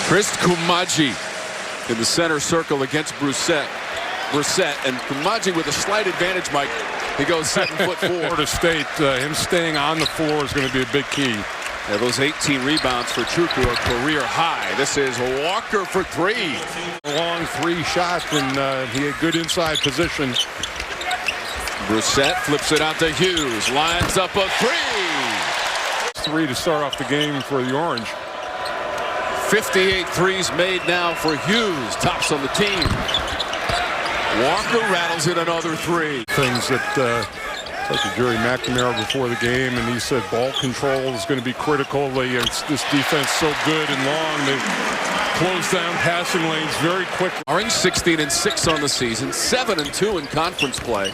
Chris Kumaji in the center circle against Brissett, and Kumaji with a slight advantage, Mike. He goes 7'4". Florida State, him staying on the floor is going to be a big key. Yeah, those 18 rebounds for Chuku are career high. This is Walker for three. A long three shot, and he had good inside position. Brissett flips it out to Hughes. Lines up a three. Three to start off the game for the Orange. 58 threes made now for Hughes. Tops on the team. Walker rattles in another three. Things that talked to Jerry McNamara before the game, and he said ball control is going to be critical. This defense so good and long. They close down passing lanes very quickly. Orange 16-6 on the season, 7-2 in conference play.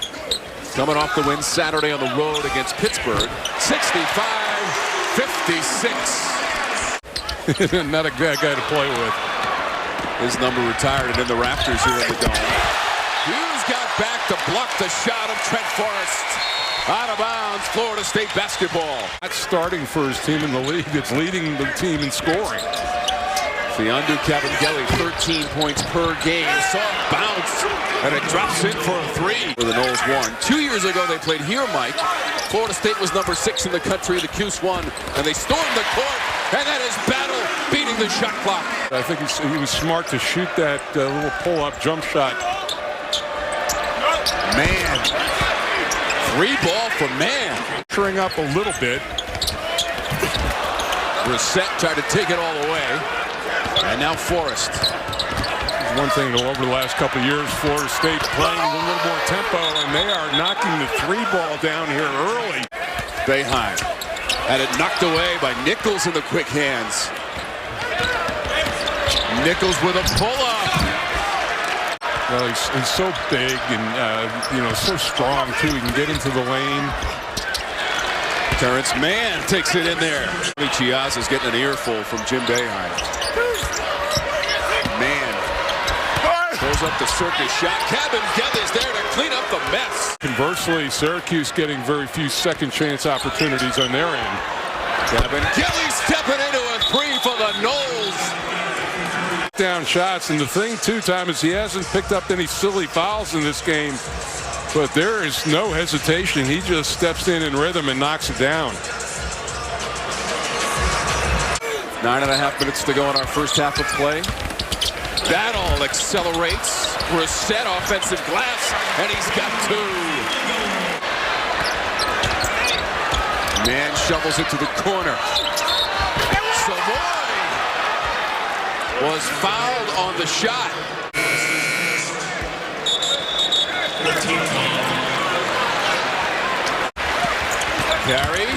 Coming off the win Saturday on the road against Pittsburgh, 65-56. Not a bad guy to play with. His number retired and in the rafters here in the dome. Hughes got back to block the shot of Trent Forrest. Out of bounds, Florida State basketball. That's starting for his team in the league. It's leading the team in scoring. Fiondu Kabengele, 13 points per game. Soft bounce, and it drops in for a three. Where the Noles won. 2 years ago, they played here, Mike. Florida State was number 6 in the country. The Cuse won, and they stormed the court. And that is Battle beating the shot clock. I think he was smart to shoot that little pull-up jump shot. Man. Free ball for Man. Turning up a little bit. Brissett tried to take it all the way. And now Forrest. One thing over the last couple of years, Florida State playing a little more tempo, and they are knocking the three ball down here early. Boeheim had it knocked away by Nichols in the quick hands. Nichols with a pull-up. Well, he's so big and so strong too. He can get into the lane. Terrence Mann takes it in there. Chiaz is getting an earful from Jim Boeheim. Mann goes up the circus shot. Kabengele's there to clean up the mess. Conversely, Syracuse getting very few second chance opportunities on their end. Kabengele stepping into a three for the Noles. Down shots, and the thing too, Tom, is he hasn't picked up any silly fouls in this game. But there is no hesitation. He just steps in rhythm and knocks it down. 9.5 minutes to go in our first half of play. Battle accelerates. Brissett offensive glass, and he's got two. Man shovels it to the corner. Savoy was fouled on the shot. Carey,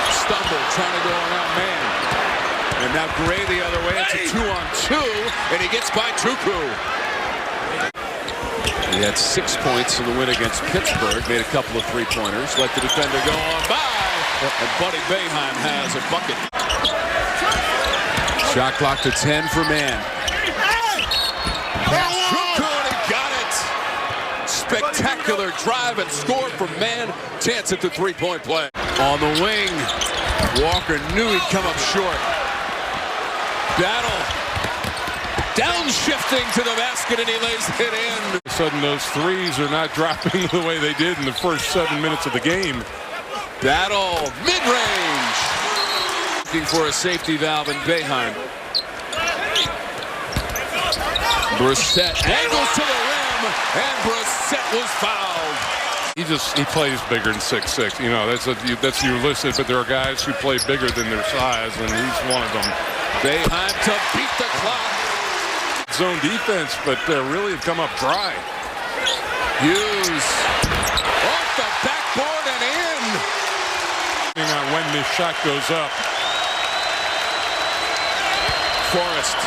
stumble, trying to go around Man. And now Gray the other way. It's a 2-on-2, and he gets by Chuku. He had 6 points in the win against Pittsburgh. Made a couple of three-pointers. Let the defender go on by. And Buddy Boeheim has a bucket. Shot clock to 10 for Man. Chuku, and he got it. Spectacular drive and score from Man. Chance at the three-point play. On the wing, Walker knew he'd come up short. Battle. Downshifting to the basket, and he lays it in. All of a sudden, those threes are not dropping the way they did in the first 7 minutes of the game. Battle, mid-range. Looking for a safety valve in Boeheim. Brissett angles to the rim, and Brissett was fouled. He plays bigger than 6'6". You know, that's you listed, but there are guys who play bigger than their size, and he's one of them. Boeheim to beat the clock. Zone defense, but really have come up dry. Hughes off the backboard and in. Depending on when this shot goes up. Forrest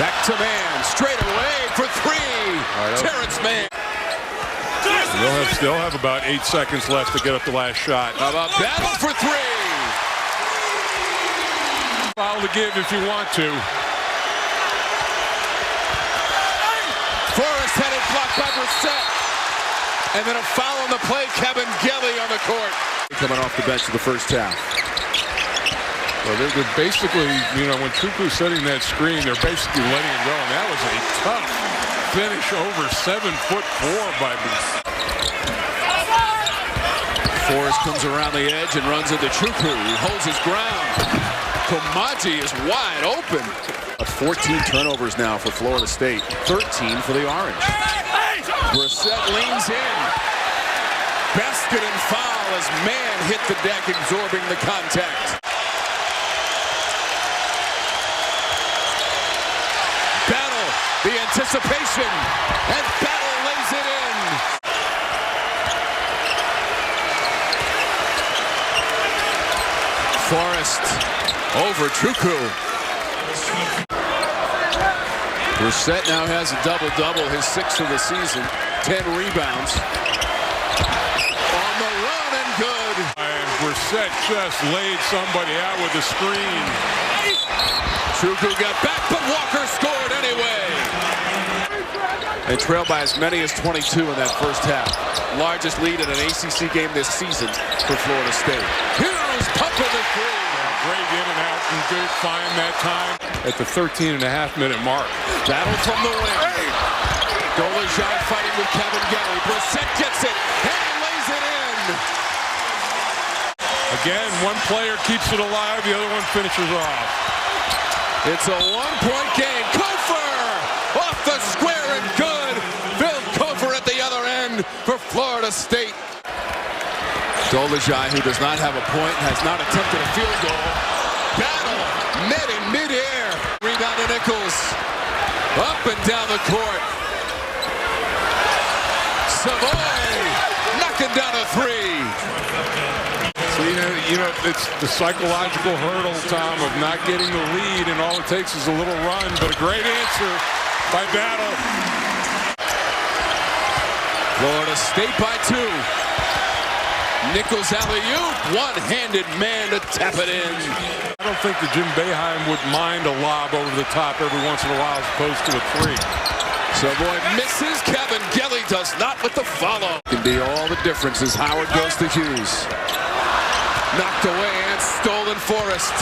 back to Man, straight away for three. Terrence Mann. They'll have about 8 seconds left to get up the last shot. How about Battle for three? Foul to give if you want to. Forrest had it blocked by Brissett. And then a foul on the play. Kabengele on the court. Coming off the bench of the first half. Well, they're basically, when Chukwu's setting that screen, they're basically letting it go. And that was a tough finish over 7'4" by Booth. Forrest comes around the edge and runs into Chukwu. He holds his ground. Komaji is wide open. 14 turnovers now for Florida State. 13 for the Orange. Brissett leans in. Basket and foul as man hit the deck, absorbing the contact. Battle, the anticipation, and Battle lays it in. Forrest over Chukwu. Brissett now has a double-double, his 6th of the season, 10 rebounds. On the run and good. And Brissett just laid somebody out with the screen. Chukwu got back, but Walker scored anyway. They trailed by as many as 22 in that first half. Largest lead in an ACC game this season for Florida State. Here's pumping the three. Great in and out and good find that time at the 13.5-minute mark. Battle from the wing. Dolezaj fighting with Kevin Gelly. Brissett gets it and lays it in. Again, one player keeps it alive, the other one finishes off. It's a one-point game. Kofor off the square and good. Phil Kofor at the other end for Florida State. Dolezaj, who does not have a point, has not attempted a field goal. Battle, met in midair. Rebound to Nichols. Up and down the court. Savoy knocking down a three. So, it's the psychological hurdle, Tom, of not getting the lead, and all it takes is a little run, but a great answer by Battle. Florida State by 2. Nichols alley-oop, one-handed man to tap it in. I don't think that Jim Boeheim would mind a lob over the top every once in a while as opposed to a three. Savoy misses. Kevin Gelly does not with the follow. Can be all the difference as Howard goes to Hughes. Knocked away and stolen. Forrest.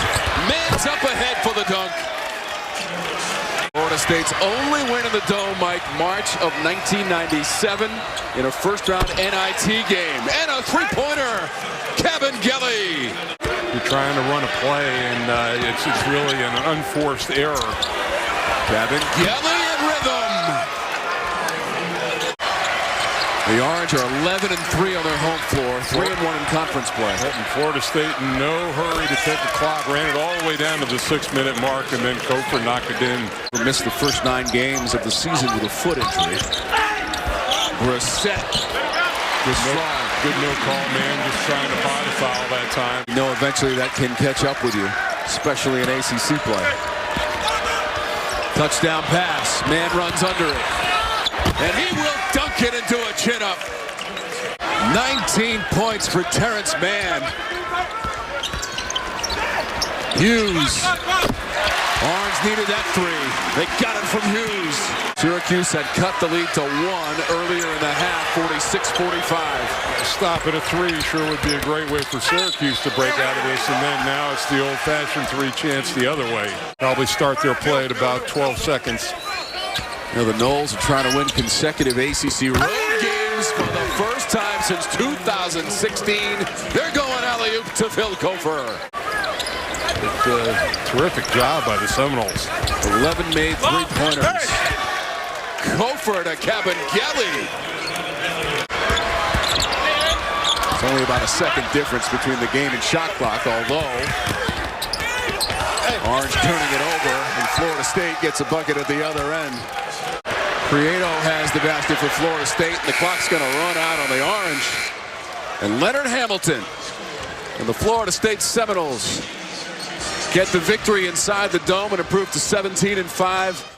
Man's up ahead for the dunk. Florida State's only win in the Dome, Mike, March of 1997 in a first-round NIT game. And a three-pointer, Kevin Gelly. You're trying to run a play, and it's really an unforced error. Kevin Gelly in rhythm. The Orange are 11-3 on their home floor, 3-1 in conference play. And Florida State in no hurry to take the clock, ran it all the way down to the 6-minute mark, and then Kofor knocked it in. Missed the first 9 games of the season with a foot injury. Brissett. Good no call, man. Just trying to body foul that time. You know, eventually that can catch up with you, especially in ACC play. Touchdown pass. Man runs under it. And he will dunk it into a chin-up. 19 points for Terrence Mann. Hughes. Orange needed that 3. They got it from Hughes. Syracuse had cut the lead to 1 earlier in the half, 46-45. Stop at a 3 sure would be a great way for Syracuse to break out of this, and then now it's the old-fashioned 3 chance the other way. Probably start their play at about 12 seconds. You know, the Noles are trying to win consecutive ACC road games for the first time since 2016. They're going alley-oop to Phil Kofor. Terrific job by the Seminoles. 11 made three-pointers. Kofor to Kevin Gelly. It's only about a second difference between the game and shot clock, although Orange turning it over, and Florida State gets a bucket at the other end. Prieto has the basket for Florida State, and the clock's going to run out on the Orange. And Leonard Hamilton and the Florida State Seminoles get the victory inside the Dome and improve to 17-5.